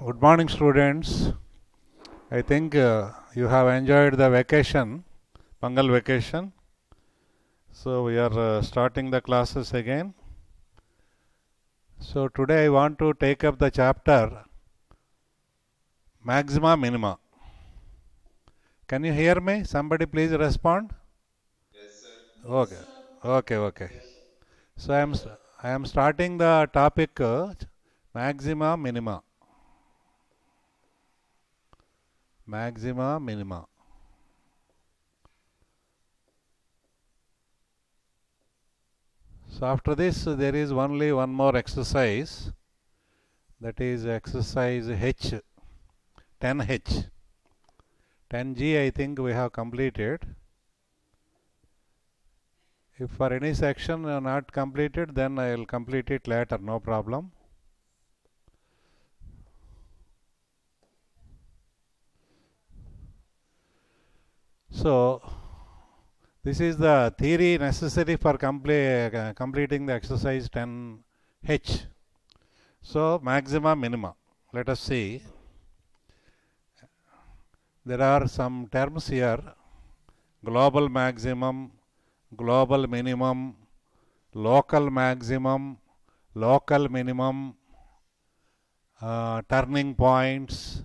Good morning, students. I think you have enjoyed the vacation, Pangal vacation. So we are starting the classes again. So today I want to take up the chapter Maxima Minima. Can you hear me? Somebody please respond. Yes, sir. Okay. Okay. So I am starting the topic Maxima Minima. Maxima Minima. So after this there is only one more exercise, that is exercise H, 10H. 10G I think we have completed. If for any section not completed, then I will complete it later, no problem. So this is the theory necessary for completing the exercise 10H. So maxima minima. Let us see. There are some terms here: global maximum, global minimum, local maximum, local minimum, turning points.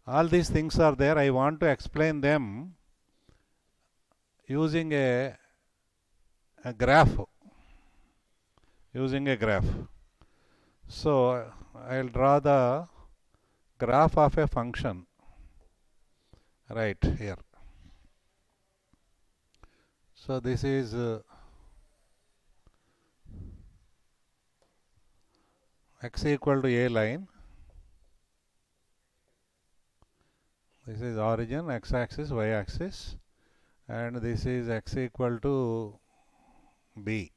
All these things are there. I want to explain them using a graph. Using a graph. So I will draw the graph of a function right here. So this is x equal to a line. This is origin, x-axis, y-axis, and this is x equal to b.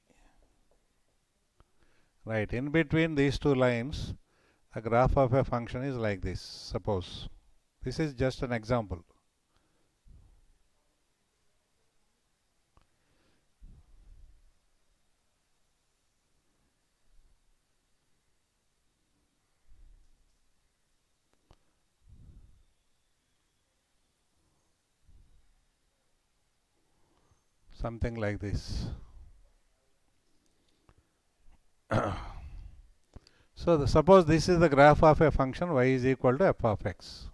Right, in between these two lines, the graph of a function is like this. Suppose this is just an example. Something like this. So suppose this is the graph of a function y is equal to f of x.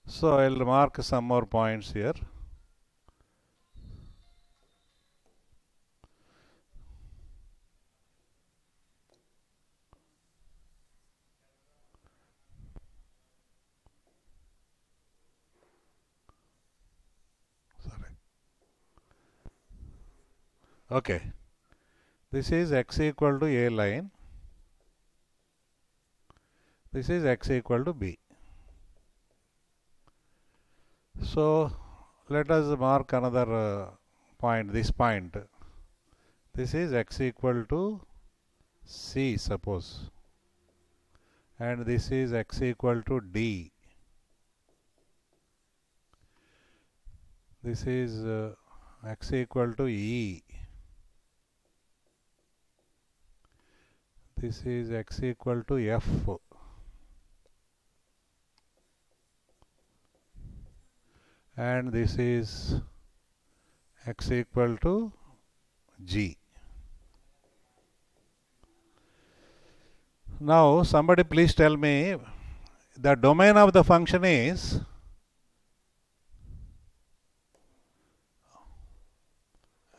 So I will mark some more points here. Sorry. Okay. This is x equal to a line. This is x equal to b. So let us mark another point, this point. This is x equal to c, suppose. And this is x equal to d. This is x equal to e. This is x equal to f. And this is x equal to g. Now somebody please tell me the domain of the function is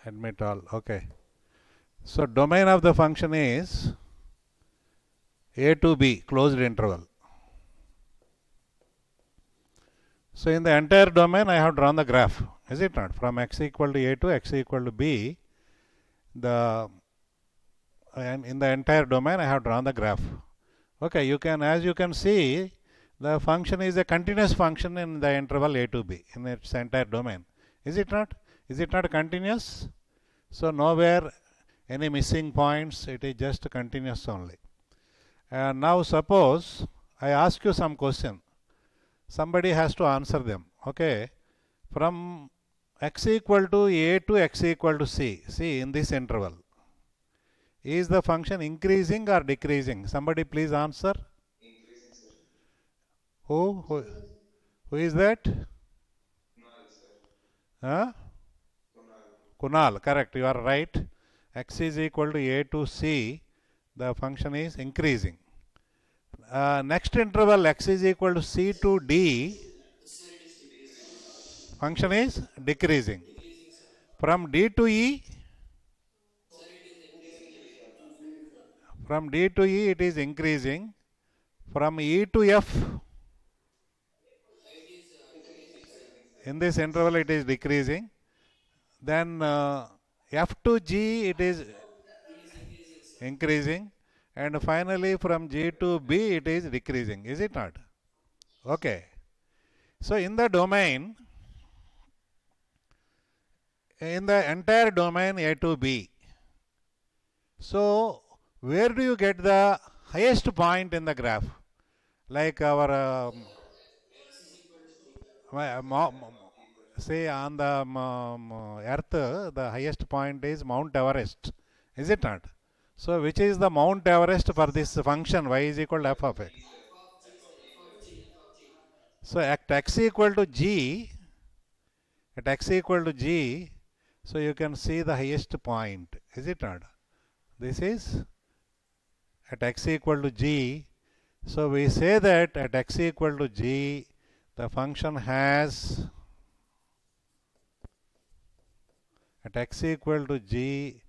admit all. Okay. So domain of the function is a to b, closed interval. So in the entire domain I have drawn the graph, is it not? From x equal to a to x equal to b, and in the entire domain I have drawn the graph. Okay, as you can see, the function is a continuous function in the interval a to b in its entire domain. Is it not? Is it not continuous? So nowhere any missing points, it is just continuous only. And now suppose I ask you some question. Somebody has to answer them. Okay, from x equal to a to x equal to c, see in this interval, Is the function increasing or decreasing? Somebody please answer. Increasing, sir. Who is that? Kunal, sir. Huh? Kunal. Kunal, correct, you are right. X is equal to A to C, the function is increasing. Next interval x is equal to C to D, function is decreasing. From D to E, from D to E it is increasing. From E to F, in this interval it is decreasing. Then F to G it is increasing. And finally from G to B it is decreasing. Is it not? Okay. So in the domain, in the entire domain A to B, so where do you get the highest point in the graph? Like our say on the earth, the highest point is Mount Everest. Is it not? So which is the Mount Everest for this function y is equal to f of x? So at x equal to g, at x equal to g, so you can see the highest point. Is it not? This is at x equal to g. So we say that at x equal to g, the function has, at x equal to g,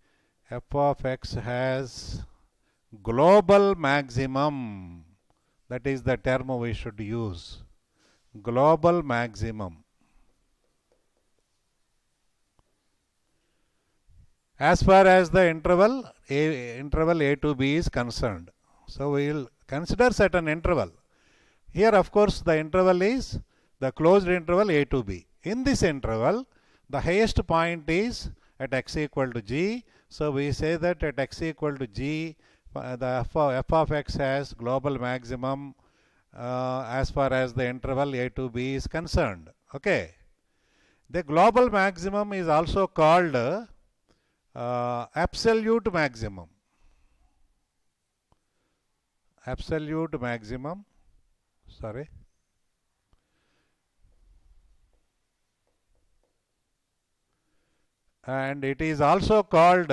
f of x has global maximum. That is the term we should use. Global maximum. As far as the interval A to B is concerned. So we will consider certain interval. Here of course the interval is the closed interval A to B. In this interval, the highest point is at x equal to g. So we say that at x equal to g, the f of x has global maximum as far as the interval A to B is concerned. Okay. The global maximum is also called absolute maximum. Absolute maximum. Sorry. And it is also called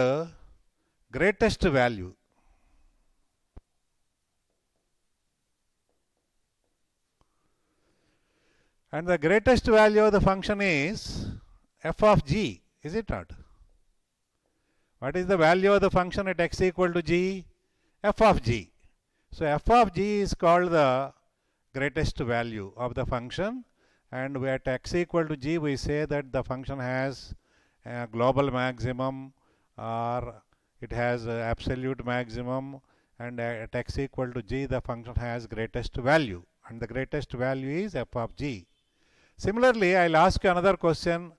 greatest value. And the greatest value of the function is f of g, is it not? What is the value of the function at x equal to g? F of g. So f of g is called the greatest value of the function, and at x equal to g we say that the function has a global maximum or it has absolute maximum, and at x equal to g the function has greatest value, and the greatest value is f of g. Similarly, I'll ask you another question.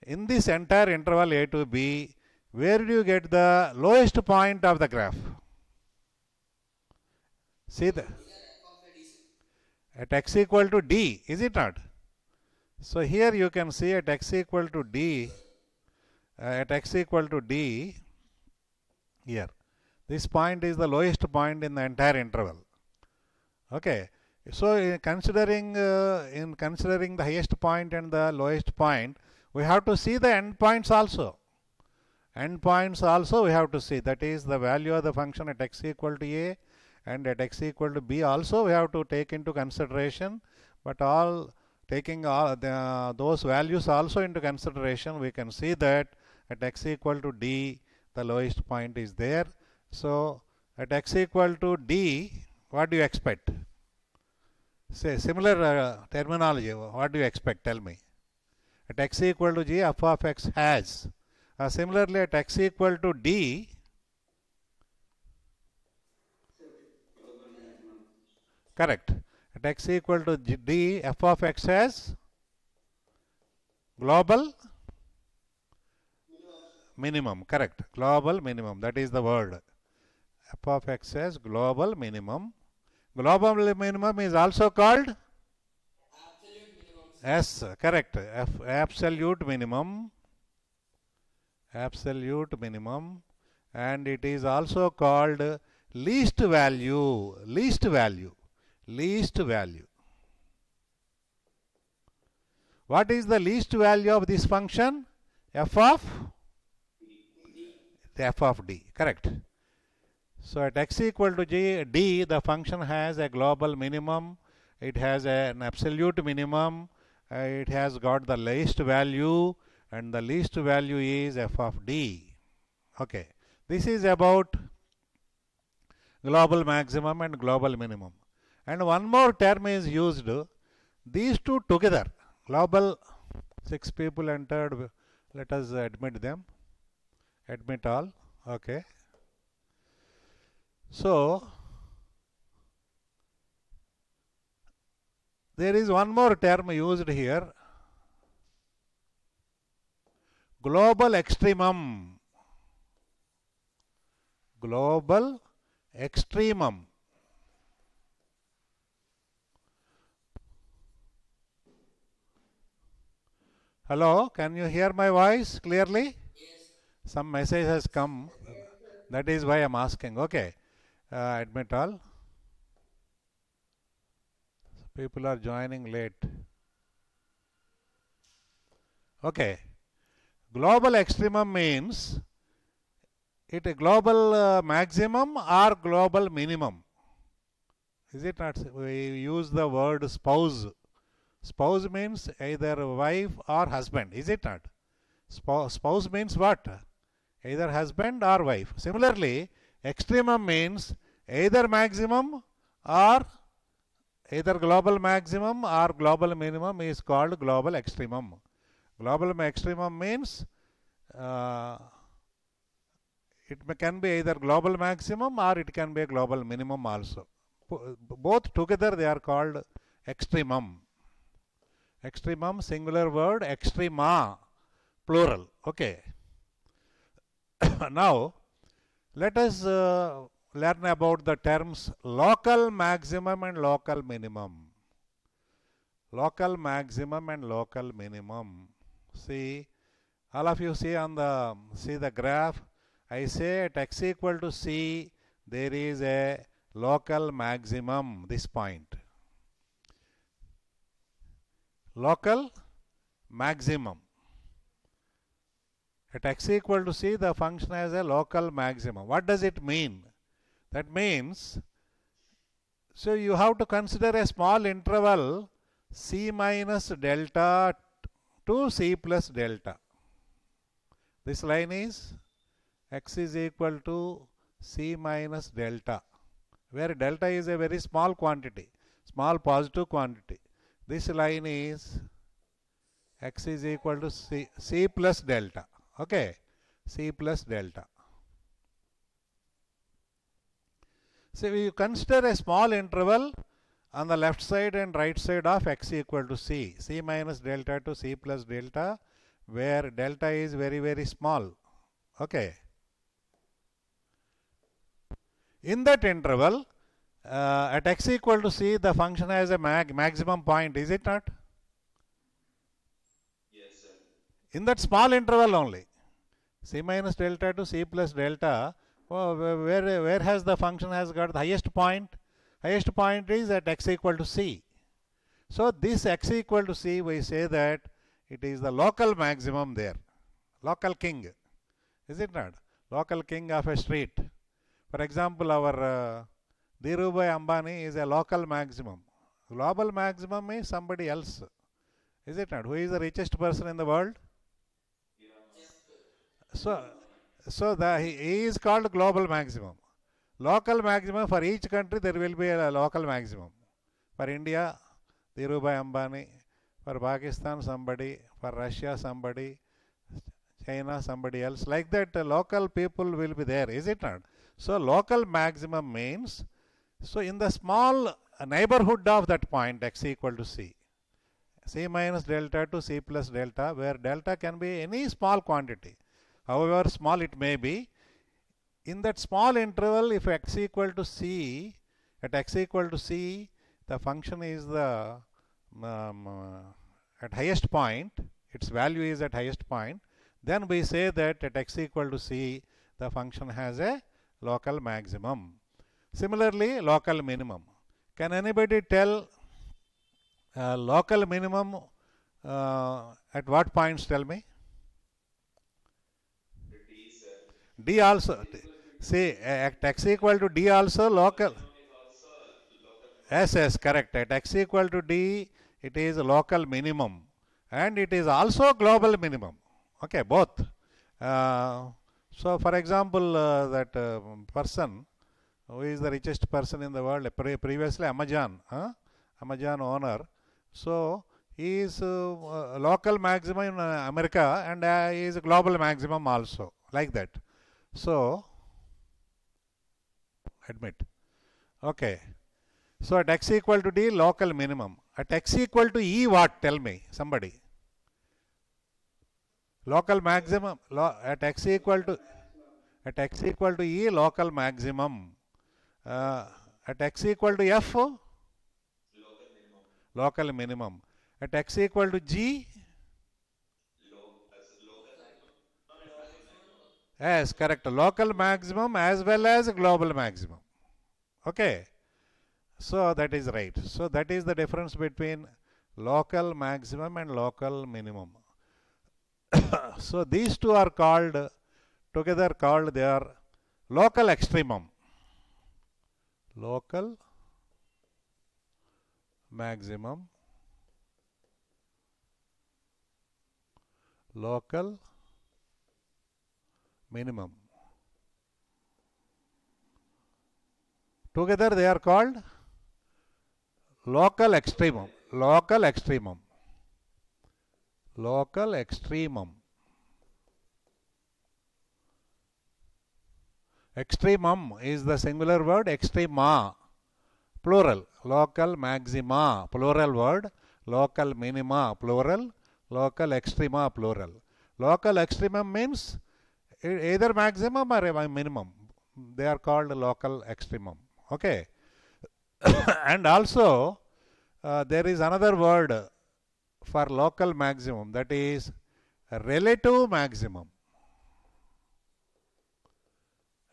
In this entire interval A to B, where do you get the lowest point of the graph? See the at x equal to d, is it not? So here you can see at x equal to d, here, this point is the lowest point in the entire interval. Okay. So in considering the highest point and the lowest point, we have to see the endpoints also. Endpoints also we have to see. That is the value of the function at x equal to a and at x equal to b also we have to take into consideration. But taking all those values also into consideration, we can see that at x equal to d the lowest point is there. So at x equal to d, what do you expect? Say similar terminology. What do you expect? Tell me. At x equal to g, f of x has. Similarly, at x equal to d, correct. At x equal to d, f of x has global minimum. Correct. Global minimum. That is the word. F of x has global minimum. Global minimum is also called absolute minimum. Yes, correct. Absolute minimum. Absolute minimum. and it is also called least value. Least value. Least value. What is the least value of this function? F of d. Correct. So at x equal to d, the function has a global minimum. It has an absolute minimum. It has got the least value, and the least value is f of d. Okay. This is about global maximum and global minimum. And one more term is used. These two together. Global, 6 people entered. Let us admit them. Admit all. Okay. So, there is one more term used here. Global extremum. Global extremum. Hello, can you hear my voice clearly? Yes. Some message has come. That is why I am asking. Okay. Admit all. People are joining late. Okay. Global extremum means it a global maximum or global minimum. Is it not? We use the word spouse. Spouse means either wife or husband. Is it not? Spouse means what? Either husband or wife. Similarly, extremum means either maximum or either global maximum or global minimum is called global extremum. Global extremum means it can be either global maximum or it can be a global minimum also. Both together they are called extremum. Extremum, singular word, extrema, plural. Okay. Now, let us learn about the terms local maximum and local minimum. Local maximum and local minimum. See, all of you see the graph. I say at x equal to c, there is a local maximum, this point. Local maximum. At x equal to c, the function has a local maximum. What does it mean? That means, so you have to consider a small interval c minus delta to c plus delta. This line is x is equal to c minus delta, where delta is a very small quantity, small positive quantity. This line is x is equal to c plus delta. Okay, c plus delta. So we consider a small interval on the left side and right side of x equal to c minus delta to c plus delta, where delta is very, very small. Okay. In that interval, at x equal to c, the function has a maximum point, is it not? Yes, sir. In that small interval only, c minus delta to c plus delta, where has the function has got the highest point? Highest point is at x equal to c. So this x equal to c, we say that it is the local maximum there. Local king, is it not? Local king of a street. For example, our Dhirubhai Ambani is a local maximum. Global maximum is somebody else. Is it not? Who is the richest person in the world? So he is called global maximum. Local maximum, for each country there will be a local maximum. For India, Dhirubhai Ambani. For Pakistan, somebody. For Russia, somebody. China, somebody else. Like that, local people will be there. Is it not? So local maximum means, so in the small neighborhood of that point x equal to c, c minus delta to c plus delta, where delta can be any small quantity, however small it may be. In that small interval, if x equal to c, at x equal to c, the function is the at highest point, its value is at highest point, then we say that at x equal to c, the function has a local maximum. Similarly, local minimum. Can anybody tell local minimum at what points? Tell me. D, sir. D also. See, at x equal to D also local. Minimum is also local minimum. Yes, correct. At x equal to D, it is local minimum. And it is also global minimum. Okay, both. So, for example, that person who is the richest person in the world, previously Amazon, Amazon owner. So, he is local maximum in America and he is global maximum also, like that. So, admit. Okay. So, at x equal to D, local minimum. At x equal to E, what? Tell me, somebody. Local maximum at x equal to E, local maximum. At x equal to F, Local minimum. local minimum. At x equal to G, Local maximum. yes, correct. Local maximum as well as global maximum. Okay. So that is right. So that is the difference between local maximum and local minimum. So these two are called together called they are local extremum. Local maximum, local minimum. Together they are called local extremum. Local extremum. Local extremum. Extremum is the singular word, extrema, plural. Local maxima, plural word. Local minima, plural. Local extrema, plural. Local extremum means either maximum or a minimum. They are called local extremum. Okay. And also, there is another word for local maximum, that is relative maximum.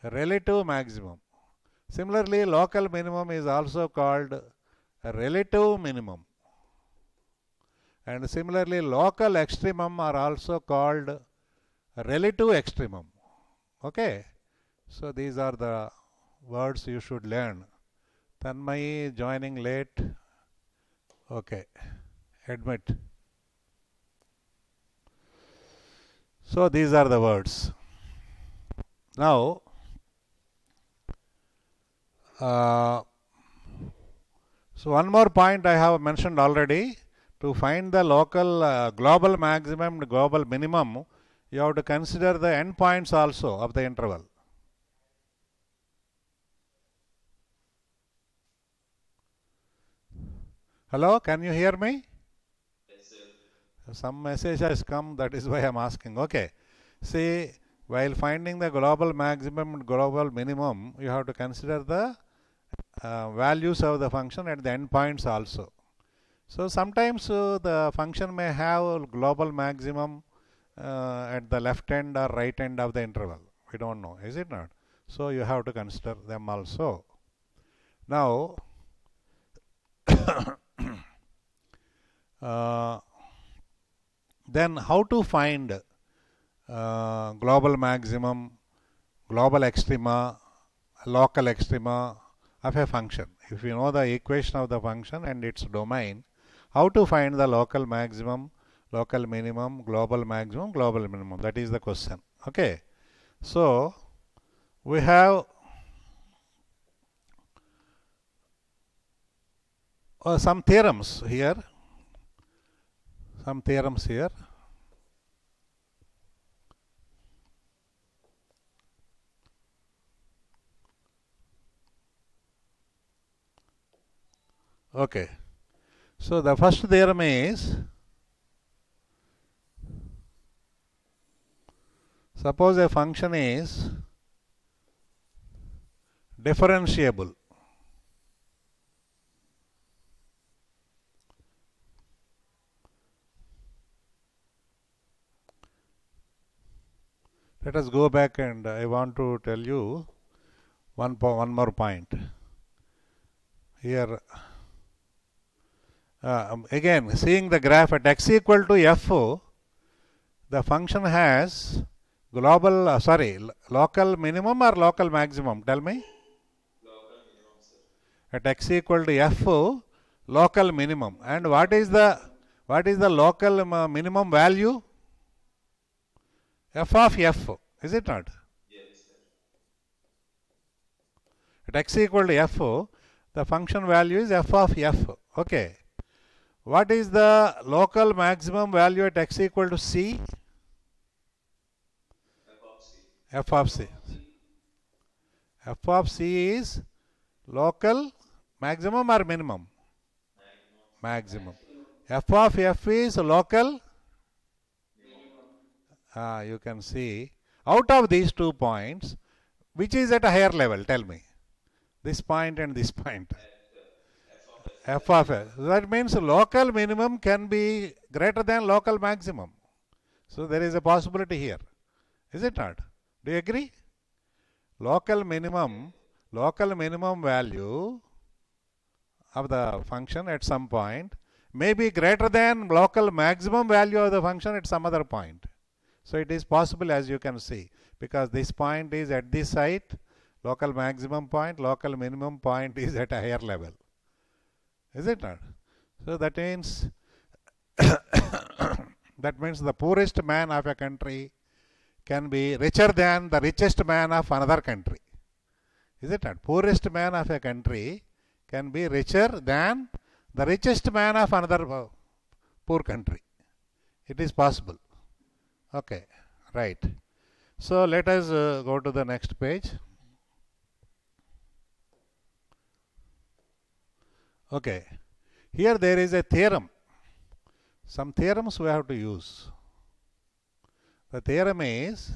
Relative maximum. Similarly, local minimum is also called a relative minimum. And similarly, local extremum are also called a relative extremum. Okay. So these are the words you should learn. Tanmay joining late. Okay. Admit. So these are the words. Now, so one more point I have mentioned already. To find the local global maximum and global minimum, you have to consider the endpoints also of the interval. Hello, can you hear me? Yes, sir. Some message has come, that is why I am asking. Okay. See, while finding the global maximum and global minimum, you have to consider the values of the function at the endpoints also. So sometimes the function may have global maximum at the left end or right end of the interval. We don't know, is it not? So you have to consider them also. Now, then how to find global maximum, global extrema, local extrema of a function? If you know the equation of the function and its domain, how to find the local maximum, local minimum, global maximum, global minimum? That is the question. Okay. So we have some theorems here. Some theorems here. Okay. So the first theorem is, suppose a function is differentiable. Let us go back, and I want to tell you one more point. Here, again, seeing the graph at x equal to f, the function has global, local minimum or local maximum? Tell me. Local minimum, sir. At x equal to f, local minimum. And what is the local minimum value? F of f, is it not? Yes, sir. At x equal to f, the function value is f of f. Okay. What is the local maximum value at x equal to c? F of C. F of c. F of c is local maximum or minimum? Maximum. F of f is local. You can see out of these 2 points, which is at a higher level? Tell me. This point and this point. F of f. That means local minimum can be greater than local maximum. So there is a possibility here. Is it not? Do you agree? Local minimum value of the function at some point may be greater than local maximum value of the function at some other point. So it is possible, as you can see, because this point is at this site, local maximum point, local minimum point is at a higher level. Is it not? So that means the poorest man of a country can be richer than the richest man of another country. Is it not? Poorest man of a country can be richer than the richest man of another poor country. It is possible. Okay, right. So let us go to the next page. Okay, here there is a theorem. Some theorems we have to use. The theorem is,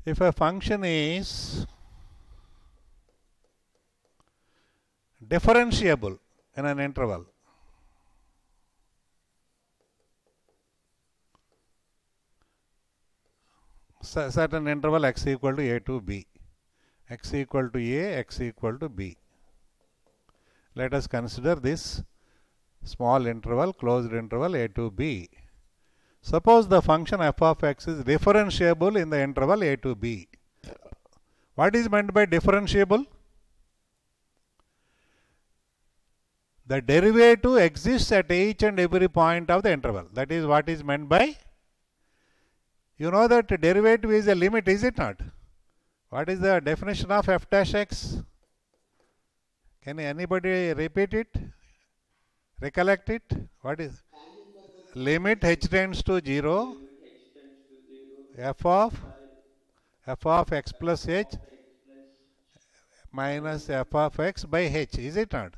if a function is differentiable in an interval, certain interval x equal to a to b, x equal to a, x equal to b. Let us consider this small interval, closed interval a to b. Suppose the function f of x is differentiable in the interval a to b. What is meant by differentiable? The derivative exists at each and every point of the interval. That is what is meant by. You know that derivative is a limit, is it not? What is the definition of f dash x? Can anybody repeat it? Recollect it? What is? Limit h tends to 0, f of x plus h minus f of x by h, is it not?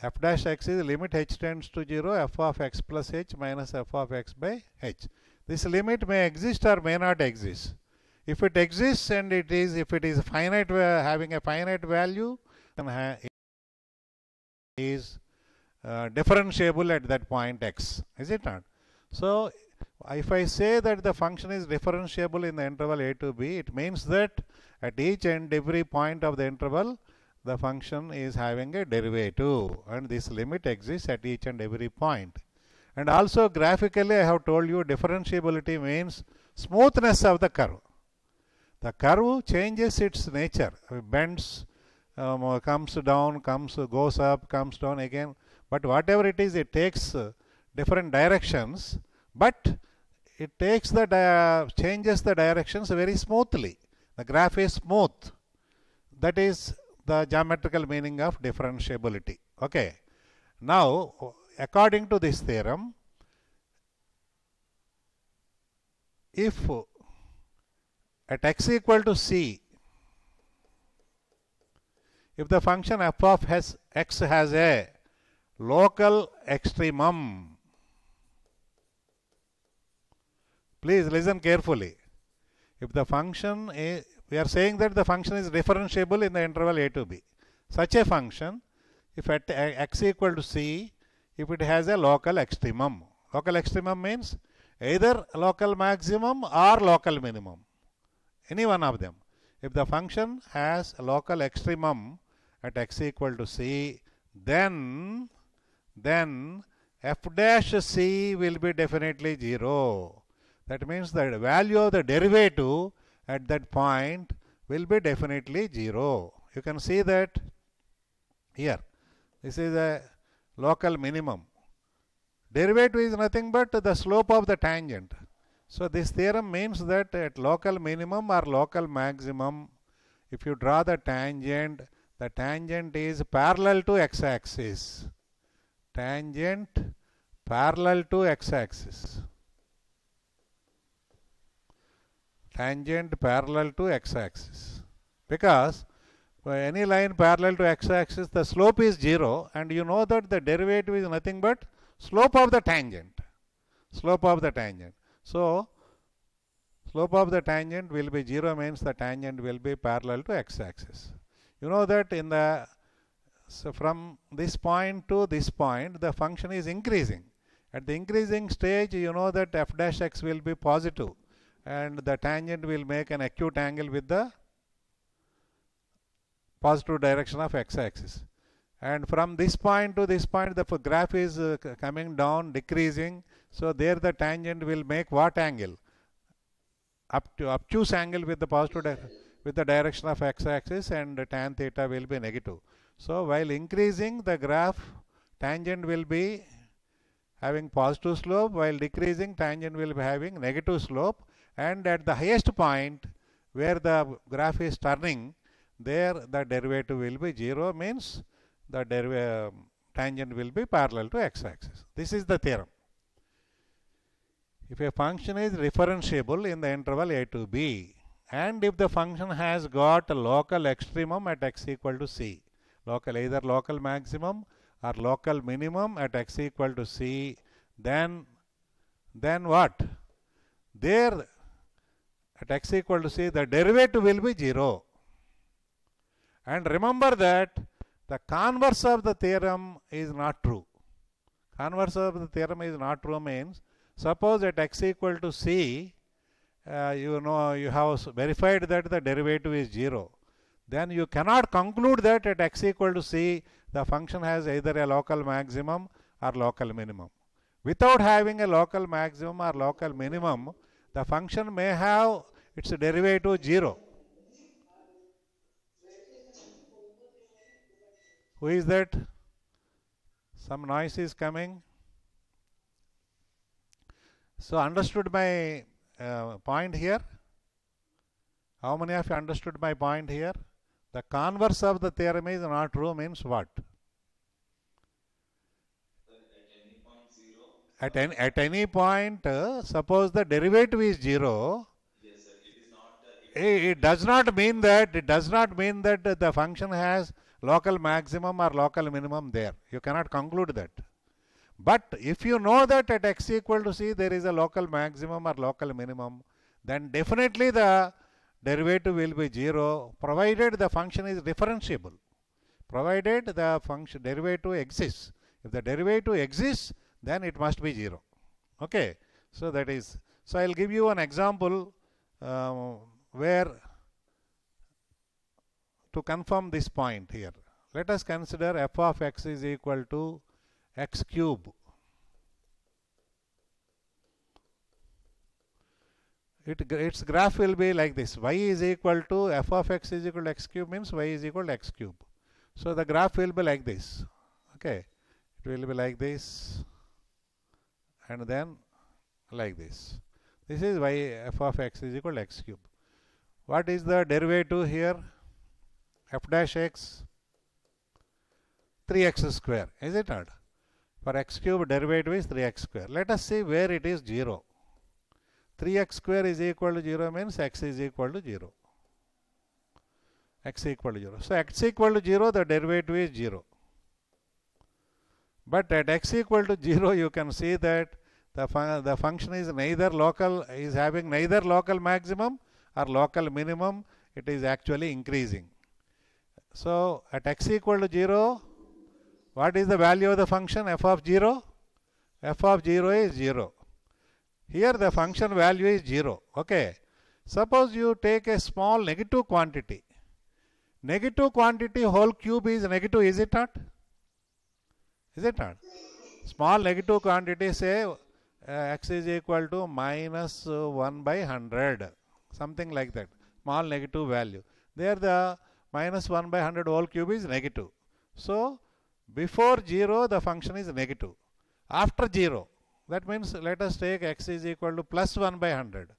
F dash x is limit h tends to 0, f of x plus h minus f of x by h. This limit may exist or may not exist. If it exists and if it is finite, having a finite value, then is differentiable at that point x, is it not? So if I say that the function is differentiable in the interval a to b, it means that at each and every point of the interval, the function is having a derivative, and this limit exists at each and every point. And also graphically, I have told you differentiability means smoothness of the curve. The curve changes its nature, bends, comes down, goes up, comes down again. But whatever it is, it takes different directions, but it takes changes the directions very smoothly. The graph is smooth. That is the geometrical meaning of differentiability. Okay. Now, according to this theorem, if at x equal to c, if the function f of x has a local extremum, please listen carefully. If the function is, we are saying that the function is differentiable in the interval a to b. Such a function, if at x equal to c, if it has a local extremum. Local extremum means either local maximum or local minimum, any one of them. If the function has a local extremum at x equal to c, then f dash c will be definitely 0. That means the value of the derivative at that point will be definitely 0. You can see that here. This is a local minimum. Derivative is nothing but the slope of the tangent. So this theorem means that at local minimum or local maximum, if you draw the tangent is parallel to x-axis. Tangent parallel to x-axis. Tangent parallel to x-axis. Because for any line parallel to x-axis, the slope is 0, and you know that the derivative is nothing but slope of the tangent. Slope of the tangent. So slope of the tangent will be 0, means the tangent will be parallel to x-axis. You know that in the from this point to this point, the function is increasing. At the increasing stage, you know that f dash x will be positive, and the tangent will make an acute angle with the positive direction of x-axis. And from this point to this point, the graph is coming down, decreasing. So there the tangent will make what angle? Obtuse angle with the positive with the direction of x-axis, and tan theta will be negative. So while increasing the graph, tangent will be having positive slope, while decreasing, tangent will be having negative slope. And at the highest point where the graph is turning, there the derivative will be 0, means the tangent will be parallel to x-axis. This is the theorem. If a function is differentiable in the interval a to b, and if the function has got a local extremum at x equal to c, either local maximum or local minimum at x equal to c, then what? There at x equal to c, the derivative will be 0. And remember that the converse of the theorem is not true. Converse of the theorem is not true means, suppose at x equal to c, you know, you have verified that the derivative is 0. Then you cannot conclude that at x equal to c, the function has either a local maximum or local minimum. Without having a local maximum or local minimum, the function may have its derivative 0. Who is that? Some noise is coming. So understood my point here? How many of you understood my point here? The converse of the theorem is not true means what? At any point, suppose the derivative is 0. Yes, sir. It is not. It does not mean that the function has local maximum or local minimum there. You cannot conclude that. But if you know that at x equal to c there is a local maximum or local minimum, then definitely the derivative will be 0, provided the function is differentiable. Provided the function derivative exists. If the derivative exists, then it must be 0. Okay. So that is. So I will give you an example where to confirm this point here. Let us consider f of x is equal to x cube. Its graph will be like this. Y is equal to f of x is equal to x cube means y is equal to x cube. So the graph will be like this. Okay. It will be like this, and then like this. This is y f of x is equal to x cube. What is the derivative here? F dash x, 3x square, is it not? For x cube, derivative is 3x square. Let us see where it is 0. 3x square is equal to 0 means x is equal to 0. X equal to 0. So x equal to 0, the derivative is 0. But at x equal to 0, you can see that the function is neither local, is having neither local maximum or local minimum. It is actually increasing. So at x equal to 0, what is the value of the function f of 0? F of 0 is 0. Here the function value is 0. Okay. Suppose you take a small negative quantity. Negative quantity whole cube is negative, is it not? Is it not? Small negative quantity, say x is equal to minus 1 by 100, something like that. Small negative value. There the minus 1 by 100 whole cube is negative. So before 0 the function is negative. After 0, that means let us take x is equal to plus 1 by 100.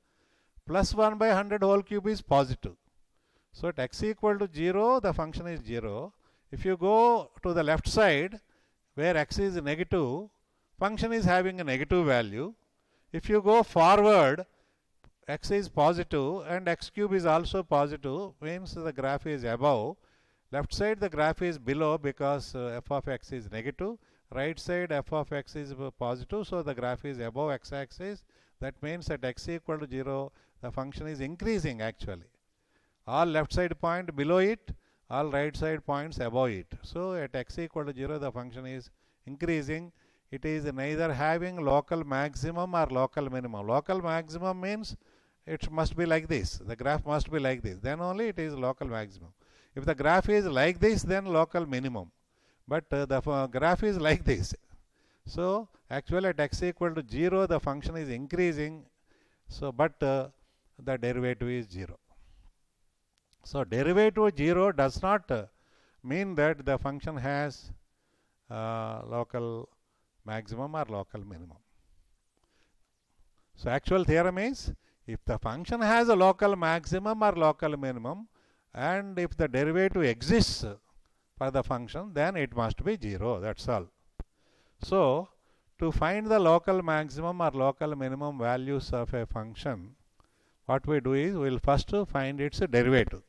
Plus 1 by 100 whole cube is positive. So at x equal to 0, the function is 0. If you go to the left side, where x is negative, function is having a negative value. If you go forward, x is positive and x cube is also positive, means the graph is above. Left side the graph is below because f of x is negative. Right side f of x is positive, so the graph is above x-axis. That means at x equal to 0, the function is increasing actually. All left side point below it, all right side points above it. So at x equal to 0, the function is increasing. It is neither having local maximum or local minimum. Local maximum means it must be like this. The graph must be like this. Then only it is local maximum. If the graph is like this, then local minimum. But the graph is like this. So actually at x equal to 0, the function is increasing. So but the derivative is 0. So derivative 0 does not mean that the function has local maximum or local minimum. So actual theorem is, if the function has a local maximum or local minimum, and if the derivative exists for the function, then it must be 0. That's all. So to find the local maximum or local minimum values of a function, what we do is we will first find its derivative.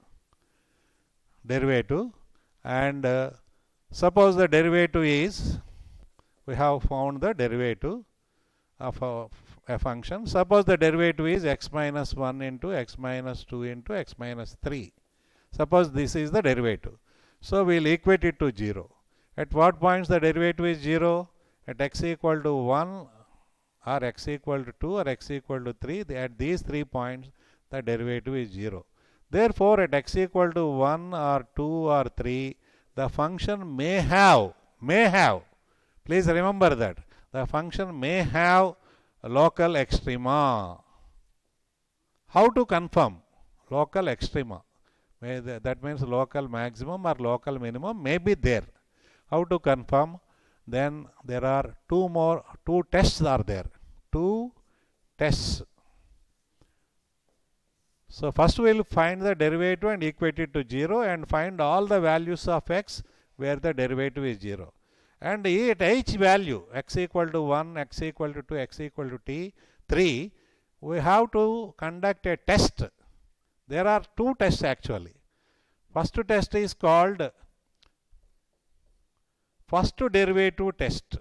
And suppose the derivative is, we have found the derivative of a function. Suppose the derivative is x minus 1 into x minus 2 into x minus 3. Suppose this is the derivative. So we will equate it to 0. At what points the derivative is 0? At x equal to 1 or x equal to 2 or x equal to 3. At these 3 points the derivative is 0. Therefore at x equal to 1 or 2 or 3, the function may have, please remember that, the function may have local extrema. How to confirm? Local extrema. That means local maximum or local minimum may be there. How to confirm? Then there are two tests are there. Two tests. So first we will find the derivative and equate it to 0 and find all the values of x where the derivative is 0. And at each value, x equal to 1, x equal to 2, x equal to 3, we have to conduct a test. There are two tests actually. First test is called first derivative test.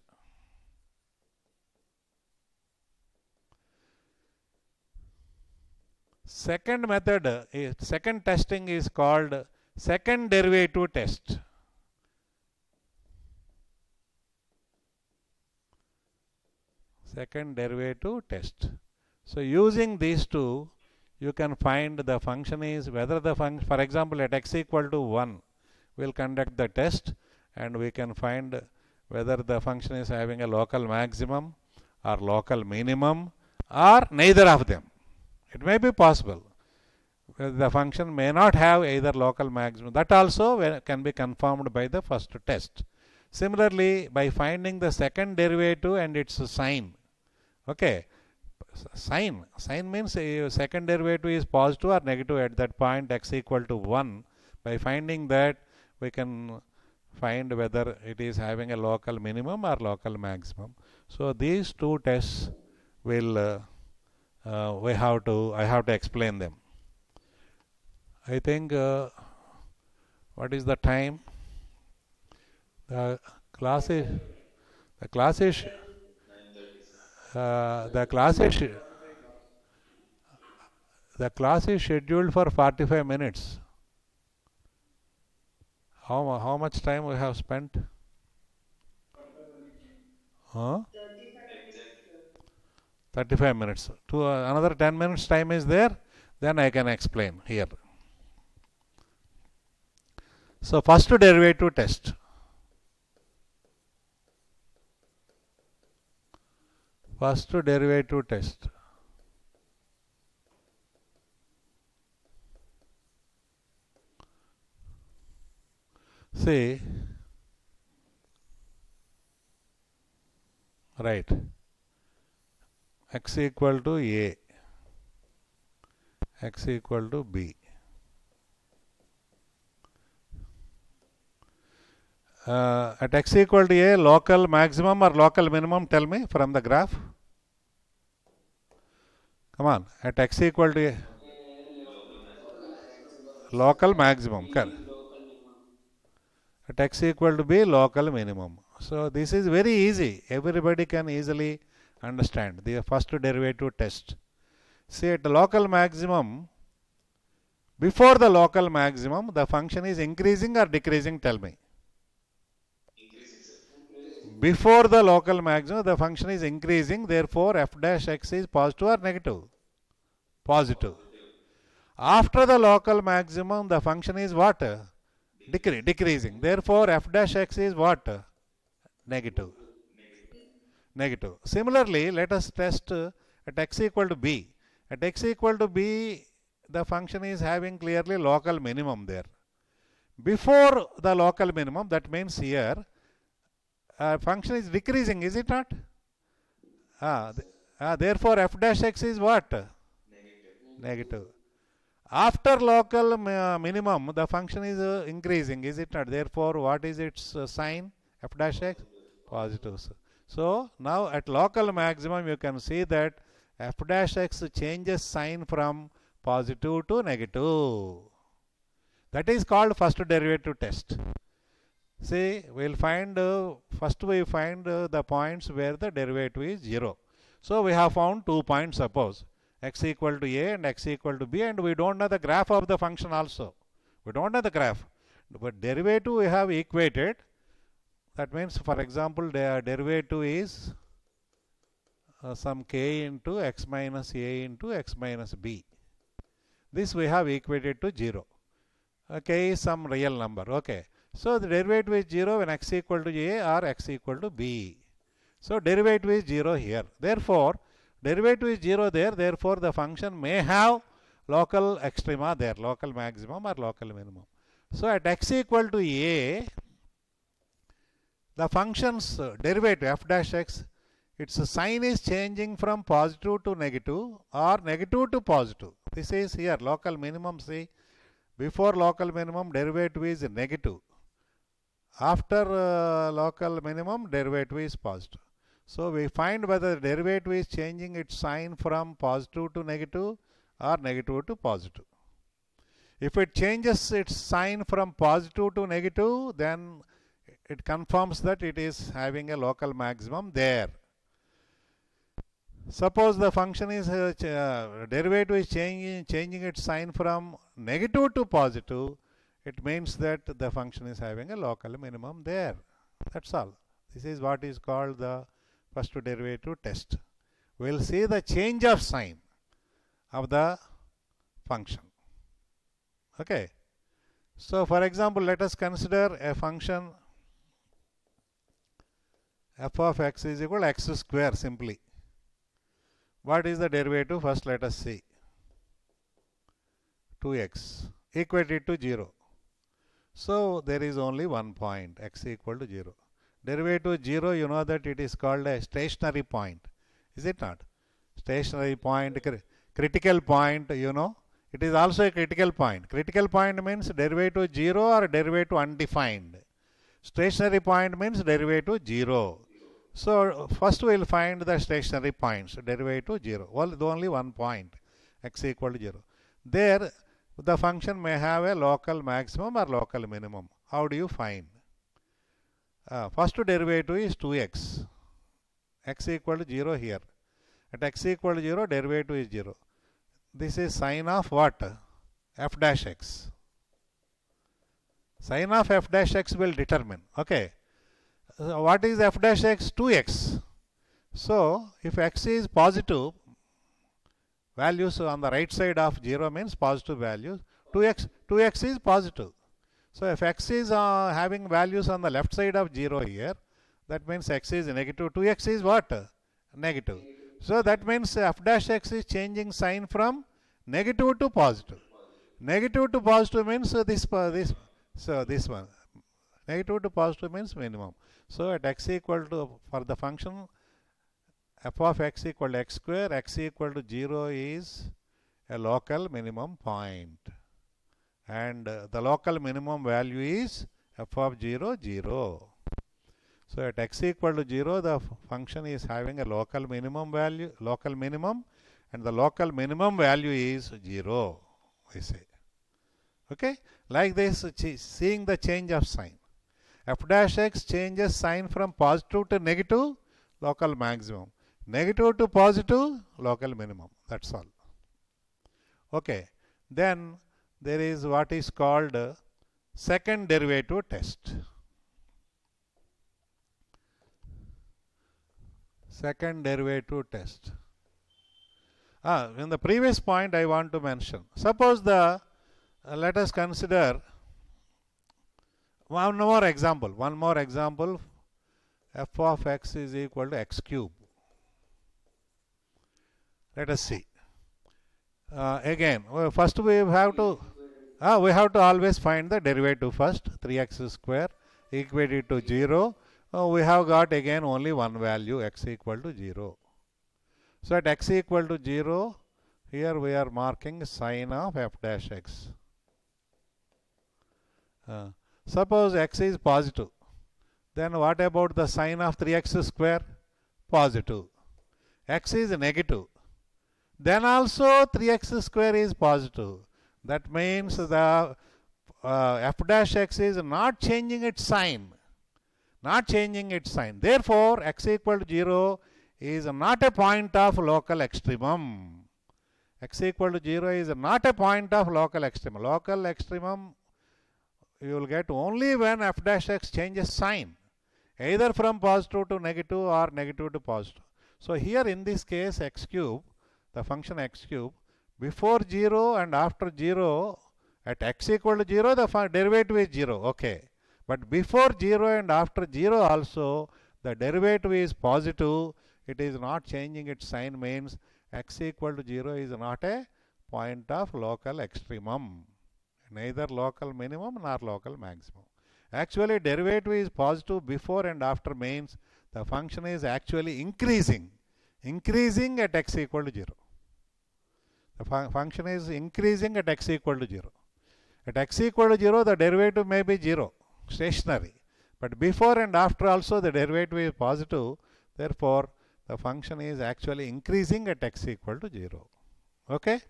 Second method, second testing is called second derivative test. Second derivative test. So using these two, you can find the function is whether the function, for example, at x equal to 1, we will conduct the test and we can find whether the function is having a local maximum or local minimum or neither of them. It may be possible. The function may not have either local maximum. That also can be confirmed by the first test. Similarly, by finding the second derivative and its sign. Okay. Sign means second derivative is positive or negative at that point x equal to 1. By finding that, we can find whether it is having a local minimum or local maximum. So these two tests will I have to explain them. I think what is the time? The class is the class is scheduled for 45 minutes. How much time we have spent? Huh? 35 minutes. Another 10 minutes time is there, then I can explain here. So first derivative test. First derivative test. See, right, x equal to a, x equal to b. At x equal to a, local maximum or local minimum, tell me from the graph. Come on, at x equal to a, local maximum, correct. At x equal to b, local minimum. So this is very easy. Everybody can easily understand the first derivative test. See, at the local maximum, before the local maximum, the function is increasing or decreasing, tell me. Before the local maximum, the function is increasing, therefore f dash x is positive or negative? Positive. After the local maximum, the function is what? Decreasing. Therefore, f dash x is what? Negative. Negative. Similarly, let us test at x equal to b. At x equal to b, the function is having clearly local minimum there. Before the local minimum, that means here, function is decreasing, is it not? Therefore, f dash x is what? Negative. After local minimum, the function is increasing, is it not? Therefore, what is its sign? F dash x? Positive. So, now at local maximum, you can see that f dash x changes sign from positive to negative. That is called first derivative test. See, we will find, first we find the points where the derivative is 0. So, we have found 2 points, suppose x equal to a and x equal to b, and we don't know the graph of the function also. We don't know the graph, but derivative we have equated. That means, for example, the derivative is some k into x minus a into x minus b. This we have equated to 0. K is some real number. Okay. So, the derivative is 0 when x equal to a or x equal to b. So, derivative is 0 here. Therefore, derivative is 0 there. Therefore, the function may have local extrema there, local maximum or local minimum. So, at x equal to a, the function's derivative f dash x, its sign is changing from positive to negative or negative to positive. This is here local minimum. See, before local minimum, derivative is negative. After local minimum, derivative is positive. So, we find whether the derivative is changing its sign from positive to negative or negative to positive. If it changes its sign from positive to negative, then it confirms that it is having a local maximum there. Suppose the function is derivative is changing its sign from negative to positive, it means that the function is having a local minimum there. That's all. This is what is called the first derivative test. We will see the change of sign of the function. Okay. So, for example, let us consider a function f of x is equal to x square simply. What is the derivative? First, let us see. 2x equated to 0. So, there is only one point, x equal to 0. Derivative 0, you know that it is called a stationary point. Is it not? Stationary point, critical point, you know. It is also a critical point. Critical point means derivative 0 or derivative undefined. Stationary point means derivative 0. So, first we will find the stationary points, derivative 0. Well, only one point, x equal to 0. There, the function may have a local maximum or local minimum. How do you find? First derivative is 2x. X equal to 0 here. At x equal to 0, derivative is 0. This is sine of what? F dash x. Sine of f dash x will determine. Okay. What is f dash x? 2x. So if x is positive, values on the right side of 0 means positive values. 2x is positive. So if x is having values on the left side of 0 here, that means x is negative. 2x is what? Negative. So that means f dash x is changing sign from negative to positive. Negative to positive means this one. Negative to positive means minimum. So at x equal to, for the function f of x equal to x square, x equal to 0 is a local minimum point. And the local minimum value is f of 0, 0. So at x equal to 0, the function is having a local minimum value, and the local minimum value is 0, we say. Okay? Like this, seeing the change of sign. F dash x changes sign from positive to negative, local maximum. Negative to positive, local minimum. That's all. Okay. Then there is what is called second derivative test. Second derivative test. In the previous point I want to mention. Suppose let us consider one more example. F of x is equal to x cube. Let us see. Again, first we have to always find the derivative first. 3x square equated to 0. We have got again only one value, x equal to 0. So at x equal to 0, here we are marking sign of f dash x. Suppose x is positive. Then what about the sign of 3x square? Positive. X is negative. Then also 3x square is positive. That means the f dash x is not changing its sign. Therefore, x equal to 0 is not a point of local extremum. X equal to 0 is not a point of local extremum. Local extremum you will get only when f dash x changes sign, either from positive to negative or negative to positive. So here in this case x cube, the function x cube, before 0 and after 0, at x equal to 0 the derivative is 0. Okay. But before 0 and after 0 also the derivative is positive. It is not changing its sign, means x equal to 0 is not a point of local extremum. Neither local minimum nor local maximum. Actually derivative is positive before and after means the function is actually increasing at x equal to 0. The function is increasing at x equal to 0. At x equal to 0 the derivative may be 0, stationary. But before and after also the derivative is positive. Therefore the function is actually increasing at x equal to 0. Okay?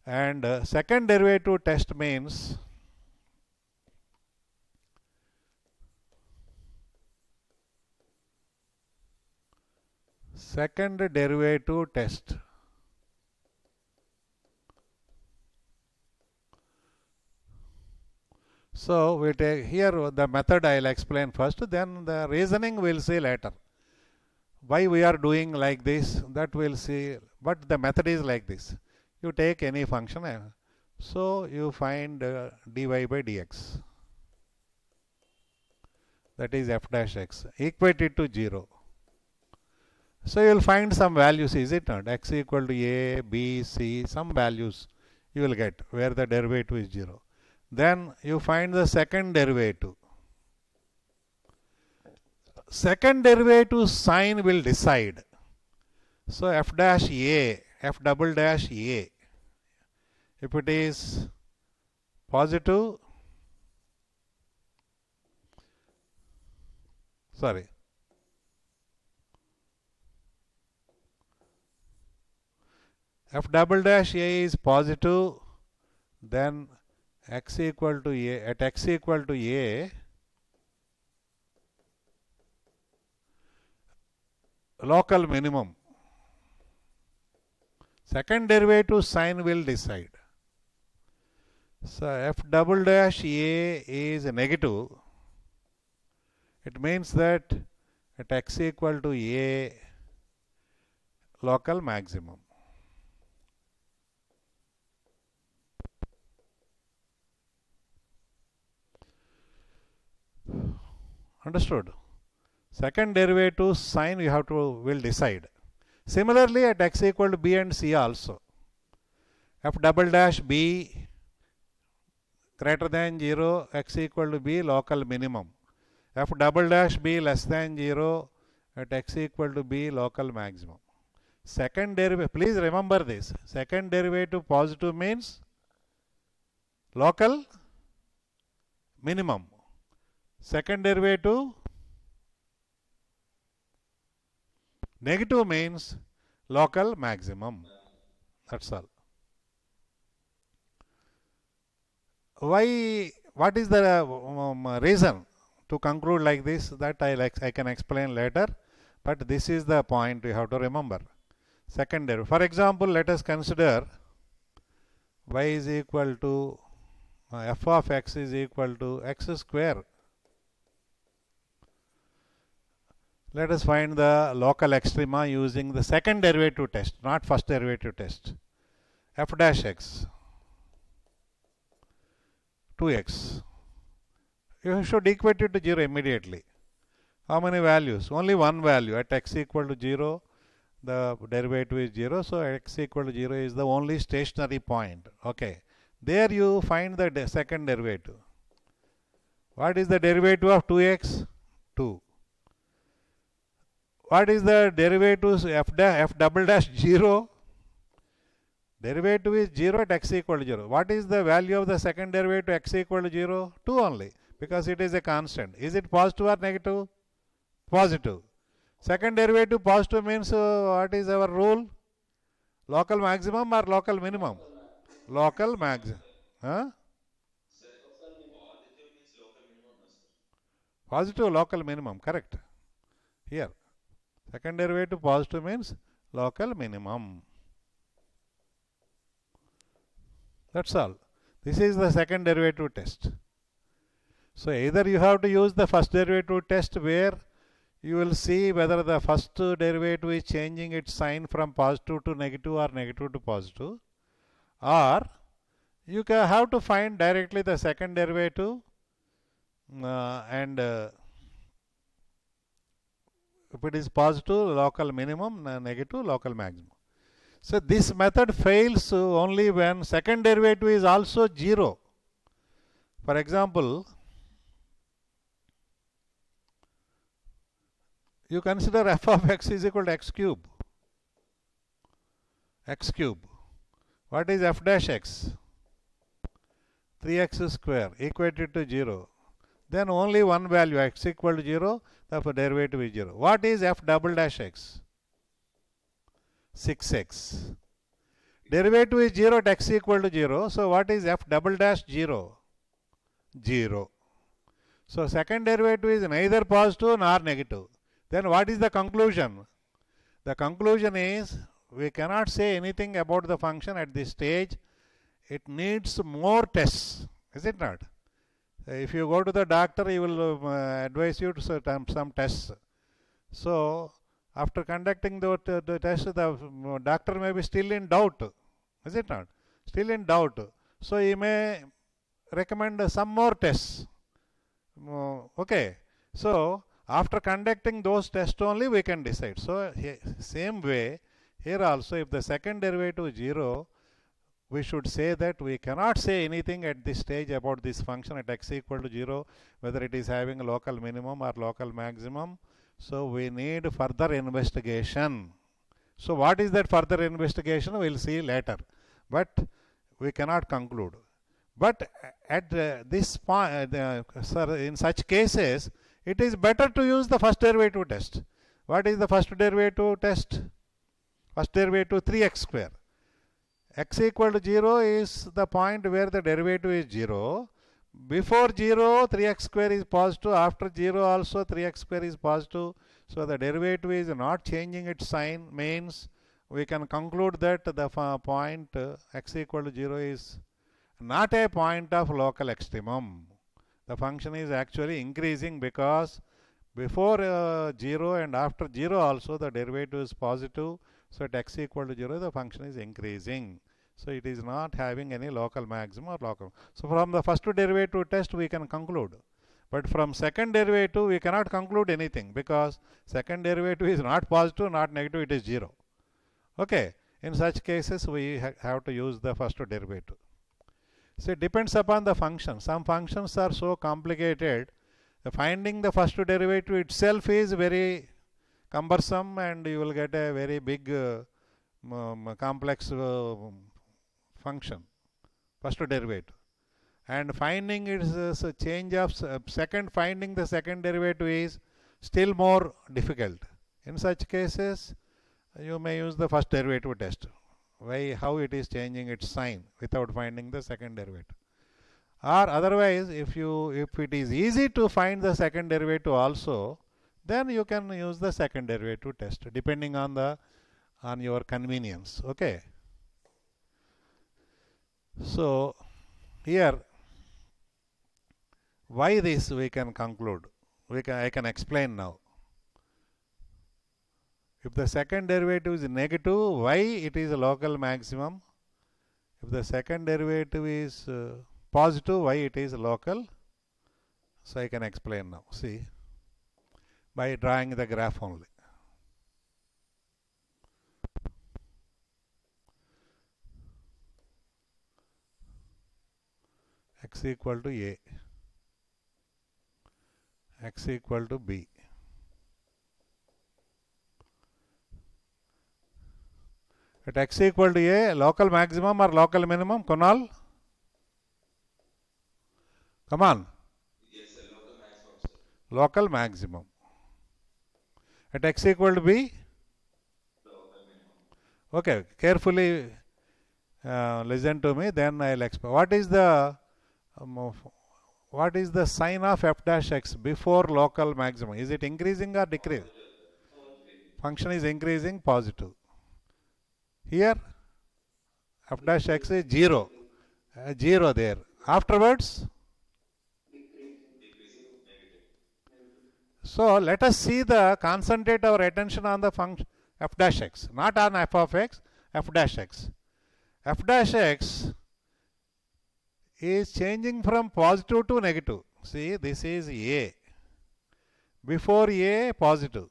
And second derivative test means second derivative test. So we take here the method I will explain first, then the reasoning we will see later. Why we are doing like this, that we will see, but the method is like this. You take any function, so you find dy by dx, that is f dash x, equate it to 0. So you will find some values, is it not? X equal to a, b, c, some values you will get where the derivative is 0. Then you find the second derivative. Second derivative sign will decide. So f dash a, f double dash a, if it is positive, f double dash a is positive, then x equal to a, at x equal to a, local minimum, second derivative sign will decide. So f double dash a is negative. It means that at x equal to a, local maximum. Understood? Second derivative sign you have to will decide. Similarly, at x equal to b and c also, f double dash b greater than 0, x equal to b, local minimum. F double dash b less than 0 at x equal to b, local maximum. Second derivative, please remember this, second derivative positive means local minimum. Second derivative negative means local maximum. That's all. Why? What is the reason to conclude like this? That I can explain later, but this is the point you have to remember. Second derivative. For example, let us consider y is equal to f of x is equal to x square. Let us find the local extrema using the second derivative test, not first derivative test. F dash x, 2x. You should equate it to 0 immediately. How many values? Only one value. At x equal to 0, the derivative is 0. So x equal to 0 is the only stationary point. Okay. There you find the second derivative. What is the derivative of 2x? 2. What is the derivative f double dash 0? Derivative is 0 at x equal to 0. What is the value of the second derivative x equal to 0? 2 only, because it is a constant. Is it positive or negative? Positive. Second derivative positive means what is our rule? Local maximum or local minimum? Local maximum. Huh? Sir, positive means local minimum, no, sir? Positive local minimum, correct. Here, second derivative positive means local minimum. That's all. This is the second derivative test. So either you have to use the first derivative test where you will see whether the first derivative is changing its sign from positive to negative or negative to positive, or you can have to find directly the second derivative and if it is positive, local minimum, negative, local maximum. So this method fails only when second derivative is also 0. For example, you consider f of x is equal to x cube. X cube. What is f dash x? 3x square equated to 0. Then only one value, x equal to 0, therefore derivative is 0. What is f double dash x? 6x. Derivative is 0 at x equal to 0. So what is f double dash 0? 0. So second derivative is neither positive nor negative. Then what is the conclusion? The conclusion is we cannot say anything about the function at this stage. It needs more tests, is it not? If you go to the doctor, he will advise you to some tests. So after conducting the test, the doctor may be still in doubt, is it not? Still in doubt. So he may recommend some more tests. Okay. So after conducting those tests only we can decide. So same way here also, if the second derivative is 0, we should say that we cannot say anything at this stage about this function at x equal to 0, whether it is having a local minimum or local maximum. So we need further investigation. So what is that further investigation? We will see later. But we cannot conclude. But at this point, in such cases, it is better to use the first derivative test. What is the first derivative test? First derivative 3x square. X equal to 0 is the point where the derivative is 0. Before 0, 3x square is positive. After 0 also 3x square is positive. So the derivative is not changing its sign, means we can conclude that the point x equal to 0 is not a point of local extremum. The function is actually increasing because before 0 and after 0 also the derivative is positive. So at x equal to 0, the function is increasing. So it is not having any local maximum or local. So from the first derivative test we can conclude. But from second derivative we cannot conclude anything, because second derivative is not positive, not negative, it is 0. Okay. In such cases we have to use the first derivative. So it depends upon the function. Some functions are so complicated, finding the first derivative itself is very cumbersome, and you will get a very big complex function, first derivative. And finding its change of finding the second derivative is still more difficult. In such cases, you may use the first derivative test. How it is changing its sign without finding the second derivative. Or otherwise, if it is easy to find the second derivative also, then you can use the second derivative test depending on your convenience. Okay. So here, why this we can conclude. I can explain now. If the second derivative is negative, why it is a local maximum? If the second derivative is positive, why it is local? So I can explain now. See, by drawing the graph only. X equal to A, x equal to B. At x equal to A, local maximum or local minimum, Kunal? Come on. Yes, sir. Local maximum, sir. Local maximum. At x equal to B? Local minimum. Okay, carefully listen to me, then I will explain. What is the sign of f dash x before local maximum? Is it increasing or decreasing? Function is increasing, positive. Here, f dash x is 0. 0 there. Afterwards? Decreasing, negative. So let us concentrate our attention on the function f dash x, not on f of x, f dash x. F dash x is changing from positive to negative. See, this is A. Before A, positive.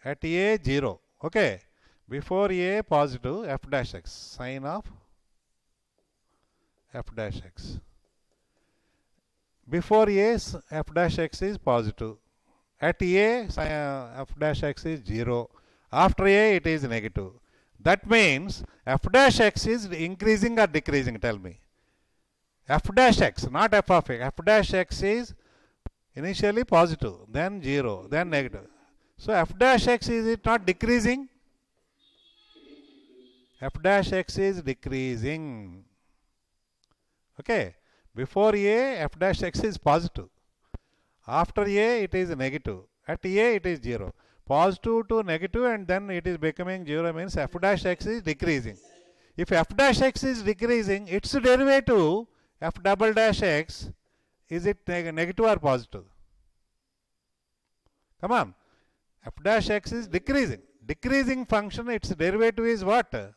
At A, 0. Okay. Before A, positive, f dash x, sign of f dash x. Before A, f dash x is positive. At A, f dash x is 0. After A, it is negative. That means f dash x is increasing or decreasing, tell me. F dash x, not f of x. F dash x is initially positive, then 0, then negative. So f dash x, is it not decreasing? F dash x is decreasing. Okay. Before A, f dash x is positive. After A, it is negative. At A, it is 0. Positive to negative, and then it is becoming 0 means f dash x is decreasing. If f dash x is decreasing, its derivative f double dash x, is it negative or positive? Come on. F dash x is decreasing. Decreasing function, its derivative is what?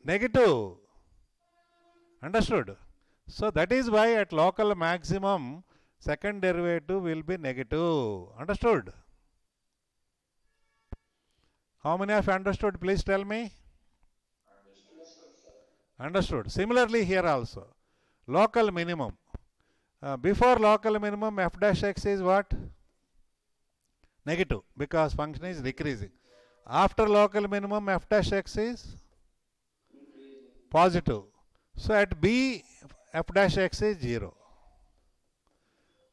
Negative. Understood? So that is why at local maximum, second derivative will be negative. Understood? How many of you understood? Please tell me. Understood. Similarly here also. Local minimum. Before local minimum, f dash x is what? Negative, because function is decreasing. After local minimum, f dash x is positive. So at B, f dash x is 0.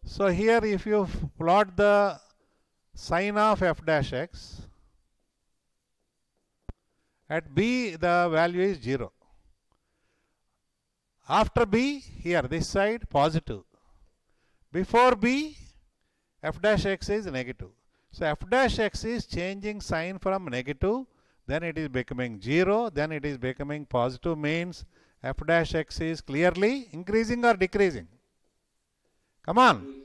So here if you plot the sign of f dash x, at B the value is 0. After B, here this side positive. Before B, f dash x is negative. So f dash x is changing sign from negative, then it is becoming 0, then it is becoming positive, means f dash x is clearly increasing or decreasing? Come on.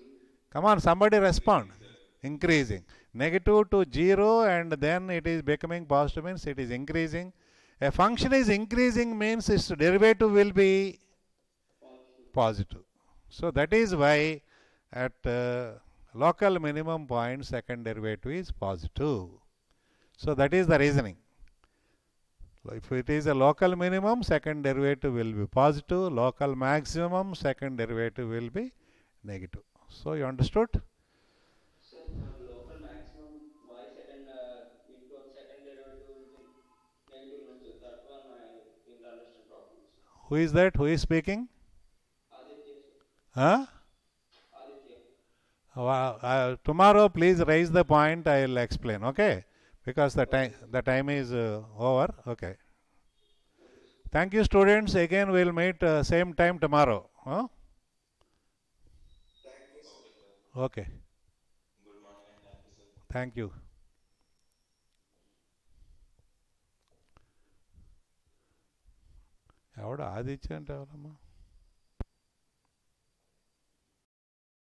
Come on, somebody respond. Increasing. negative to 0 and then it is becoming positive means it is increasing. A function is increasing means its derivative will be positive. So that is why at local minimum point second derivative is positive. So that is the reasoning. If it is a local minimum, second derivative will be positive. Local maximum, second derivative will be negative. So you understood? So for local maximum, why second into second derivative will be negative means that one I didn't understand properly. Who is that? Who is speaking? Aditya, sir. Huh? Aditya. Tomorrow, please raise the point. I will explain. Okay? Because the time is over. Okay. Thank you, students. Again, we will meet same time tomorrow. Huh? Thank you, sir. Okay. Good morning and thank you, sir. Thank you. ఎవడు ఆదిత్య అంటే ఎవరమ్మా?